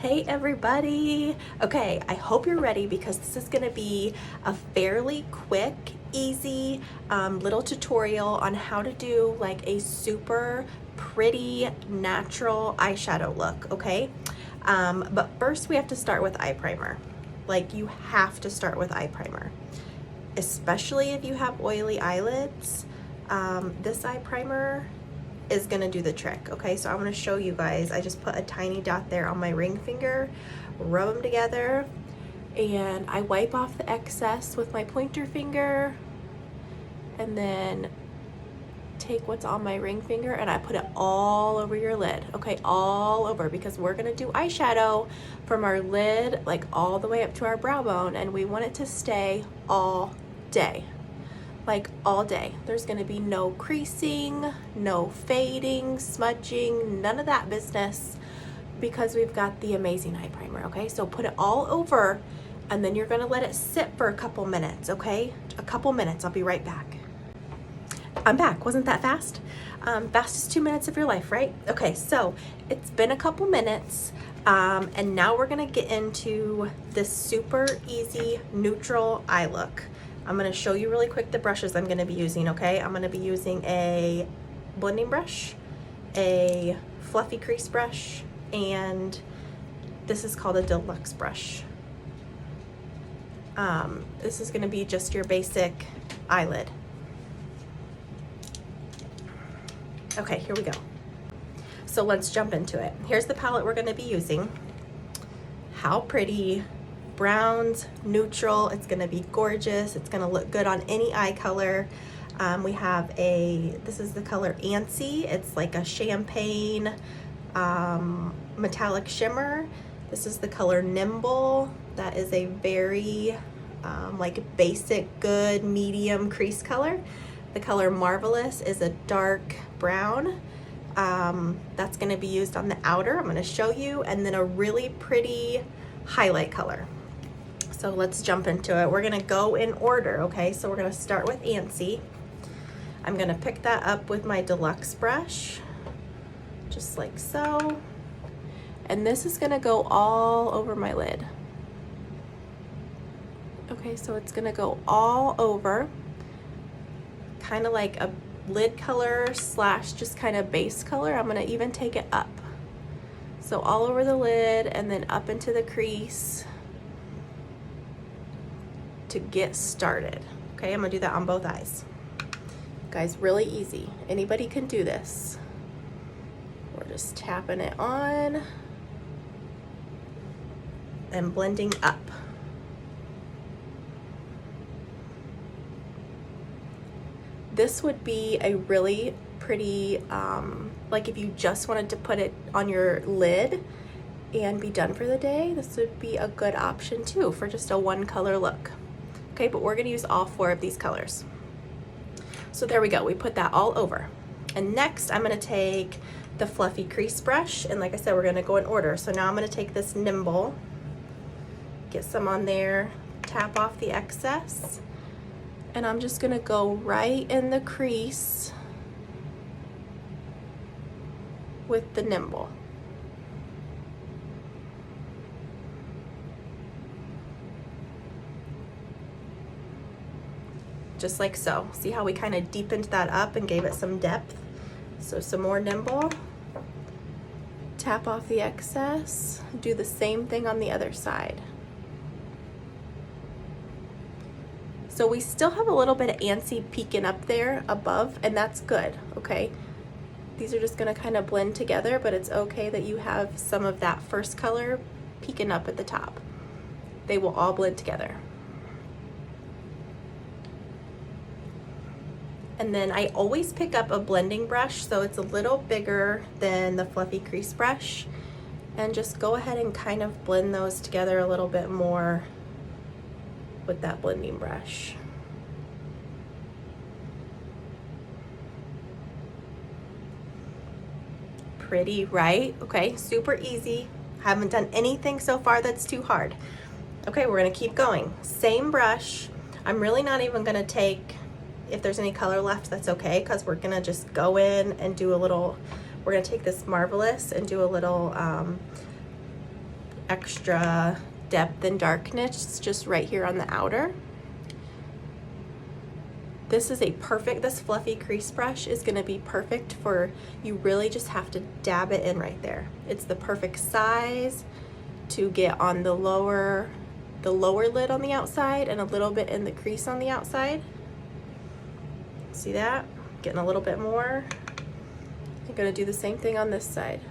Hey everybody! Okay, I hope you're ready because this is gonna be a fairly quick, easy little tutorial on how to do like a super pretty natural eyeshadow look, okay? But first we have to start with eye primer. Like you have to start with eye primer, especially if you have oily eyelids. This eye primer is gonna do the trick. Okay, so I'm gonna show you guys. I just put a tiny dot there on my ring finger, rub them together, and I wipe off the excess with my pointer finger, and then take what's on my ring finger and I put it all over your lid. Okay, all over, because we're gonna do eyeshadow from our lid like all the way up to our brow bone, and we want it to stay all day. Like all day. There's gonna be no creasing, no fading, smudging, none of that business, because we've got the amazing eye primer, okay? So put it all over, and then you're gonna let it sit for a couple minutes, okay? A couple minutes, I'll be right back. I'm back, wasn't that fast? Fastest 2 minutes of your life, right? Okay, so it's been a couple minutes, and now we're gonna get into this super easy neutral eye look. I'm gonna show you really quick the brushes I'm gonna be using, okay? I'm gonna be using a blending brush, a fluffy crease brush, and this is called a deluxe brush. This is gonna be just your basic eyelid. Okay, here we go. So let's jump into it. Here's the palette we're gonna be using. How pretty. Browns, neutral, it's gonna be gorgeous. It's gonna look good on any eye color. We have this is the color Antsy. It's like a champagne metallic shimmer. This is the color Nimble. That is a very like basic, good, medium crease color. The color Marvelous is a dark brown. That's gonna be used on the outer. I'm gonna show you, and then a really pretty highlight color. So let's jump into it. We're gonna go in order, okay? So we're gonna start with Antsy. I'm gonna pick that up with my deluxe brush, just like so. And this is gonna go all over my lid. Okay, so it's gonna go all over, kind of like a lid color slash just kind of base color. I'm gonna even take it up. So all over the lid and then up into the crease to get started. Okay, I'm gonna do that on both eyes. Guys, really easy. Anybody can do this. We're just tapping it on and blending up. This would be a really pretty, like if you just wanted to put it on your lid and be done for the day, this would be a good option too for just a one color look. Okay, but we're gonna use all 4 of these colors. So there we go, we put that all over. And next I'm gonna take the fluffy crease brush, and like I said, we're gonna go in order. So now I'm gonna take this Nimble, get some on there, tap off the excess, and I'm just gonna go right in the crease with the Nimble. Just like so. See how we kind of deepened that up and gave it some depth? So some more Nimble, tap off the excess, do the same thing on the other side. So we still have a little bit of Antsy peeking up there above, and that's good, okay? These are just gonna kind of blend together, but it's okay that you have some of that first color peeking up at the top. They will all blend together. And then I always pick up a blending brush, so it's a little bigger than the fluffy crease brush, and just go ahead and kind of blend those together a little bit more with that blending brush. Pretty, right? Okay, super easy. Haven't done anything so far that's too hard. Okay, we're gonna keep going. Same brush. I'm really not even gonna take, if there's any color left, that's okay, because we're gonna just go in and do a little, we're gonna take this Marvelous and do a little extra depth and darkness just right here on the outer. This is this fluffy crease brush is gonna be perfect for, you really just have to dab it in right there. It's the perfect size to get on the lower lid on the outside and a little bit in the crease on the outside. See that? Getting a little bit more. I'm gonna do the same thing on this side.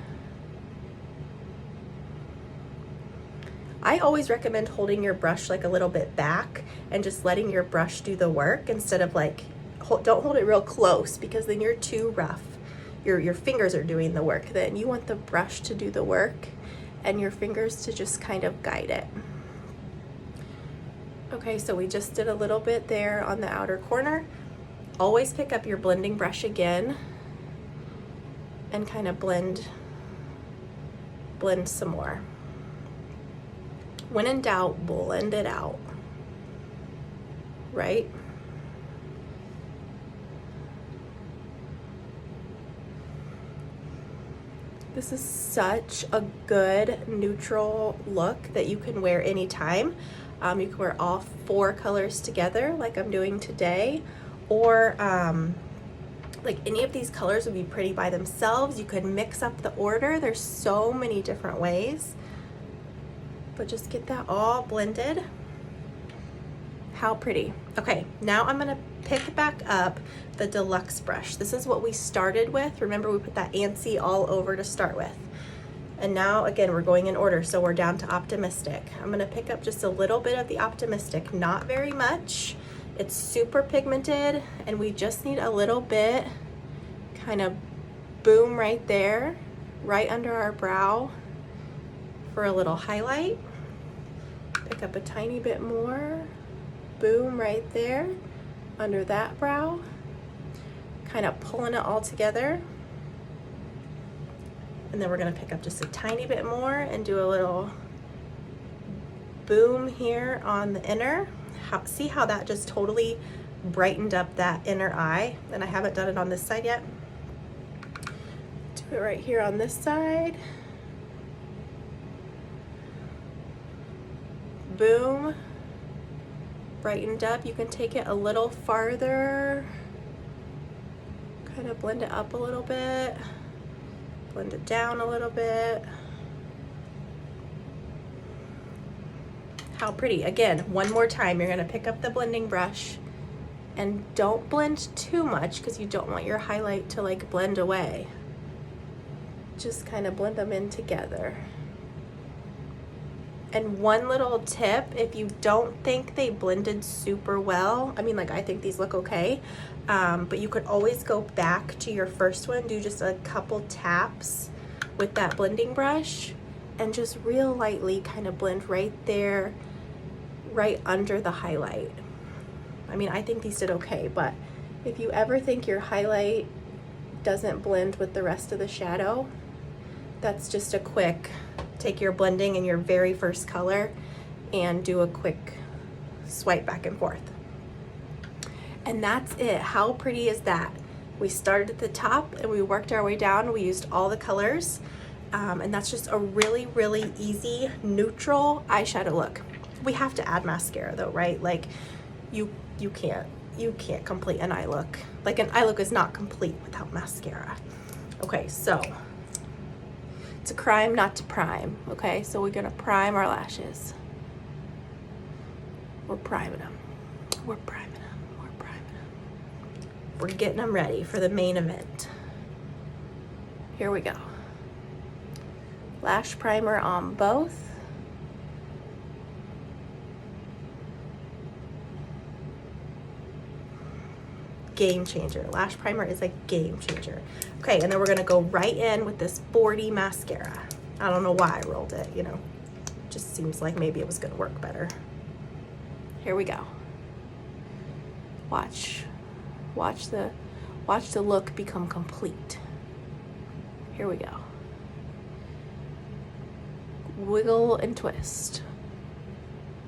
I always recommend holding your brush like a little bit back and just letting your brush do the work instead of like, don't hold it real close because then you're too rough. Your fingers are doing the work. Then you want the brush to do the work and your fingers to just kind of guide it. Okay, so we just did a little bit there on the outer corner. Always pick up your blending brush again and kind of blend some more. When in doubt, blend it out, right? This is such a good neutral look that you can wear anytime. You can wear all 4 colors together like I'm doing today, or like any of these colors would be pretty by themselves. You could mix up the order. There's so many different ways. But just get that all blended. How pretty. Okay, now I'm gonna pick back up the deluxe brush. This is what we started with. Remember, we put that antsy all over to start with. And now, again, we're going in order, so we're down to optimistic. I'm gonna pick up just a little bit of the optimistic, not very much. It's super pigmented, and we just need a little bit, kind of boom right there, right under our brow for a little highlight. Pick up a tiny bit more, boom right there under that brow, kind of pulling it all together. And then we're gonna pick up just a tiny bit more and do a little boom here on the inner. See how that just totally brightened up that inner eye? And I haven't done it on this side yet. Do it right here on this side. Boom, brightened up. You can take it a little farther, kind of blend it up a little bit, blend it down a little bit. How pretty. Again, one more time, you're gonna pick up the blending brush and don't blend too much because you don't want your highlight to like blend away. Just kind of blend them in together. And one little tip, if you don't think they blended super well, I mean, like, I think these look okay, but you could always go back to your first one, do just a couple taps with that blending brush and just real lightly kind of blend right there, right under the highlight. I mean, I think these did okay, but if you ever think your highlight doesn't blend with the rest of the shadow, that's just a quick, take your blending in your very first color and do a quick swipe back and forth. And that's it. How pretty is that? We started at the top and we worked our way down. We used all the colors. And that's just a really, really easy, neutral eyeshadow look. We have to add mascara though, right? Like you can't complete an eye look. Like an eye look is not complete without mascara. Okay, so it's a crime not to prime, okay? So we're gonna prime our lashes. We're priming them. We're priming them. We're priming them. We're getting them ready for the main event. Here we go. Lash primer on both. Game changer. Lash primer is a game changer. Okay, and then we're gonna go right in with this 40 mascara. I don't know why I rolled it, you know. Just seems like maybe it was gonna work better. Here we go. Watch the look become complete. Here we go. Wiggle and twist.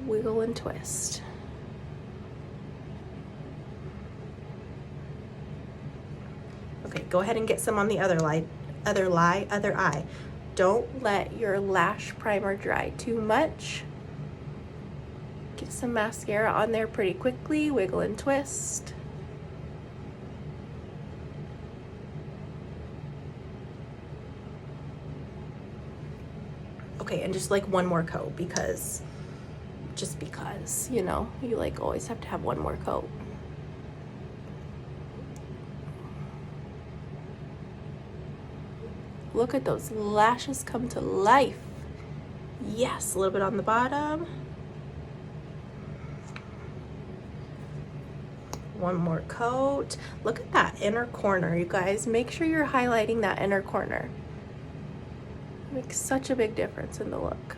Wiggle and twist. Okay, go ahead and get some on the other eye. don't let your lash primer dry too much. Get some mascara on there pretty quickly, wiggle and twist. Okay, and just like one more coat because, just because, you know, you like always have to have one more coat. Look at those lashes come to life. Yes, a little bit on the bottom. One more coat. Look at that inner corner, you guys. Make sure you're highlighting that inner corner. It makes such a big difference in the look.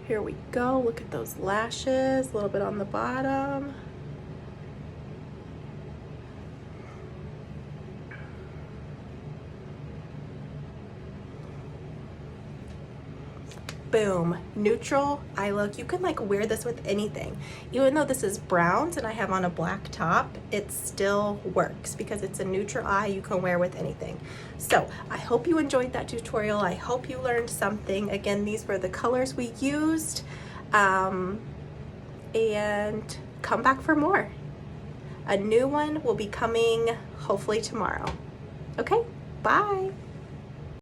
Here we go. Look at those lashes. A little bit on the bottom. Boom, neutral eye look. You can like wear this with anything. Even though this is browns and I have on a black top, it still works because it's a neutral eye you can wear with anything. So I hope you enjoyed that tutorial. I hope you learned something. Again, these were the colors we used. And come back for more. A new one will be coming hopefully tomorrow. Okay, bye.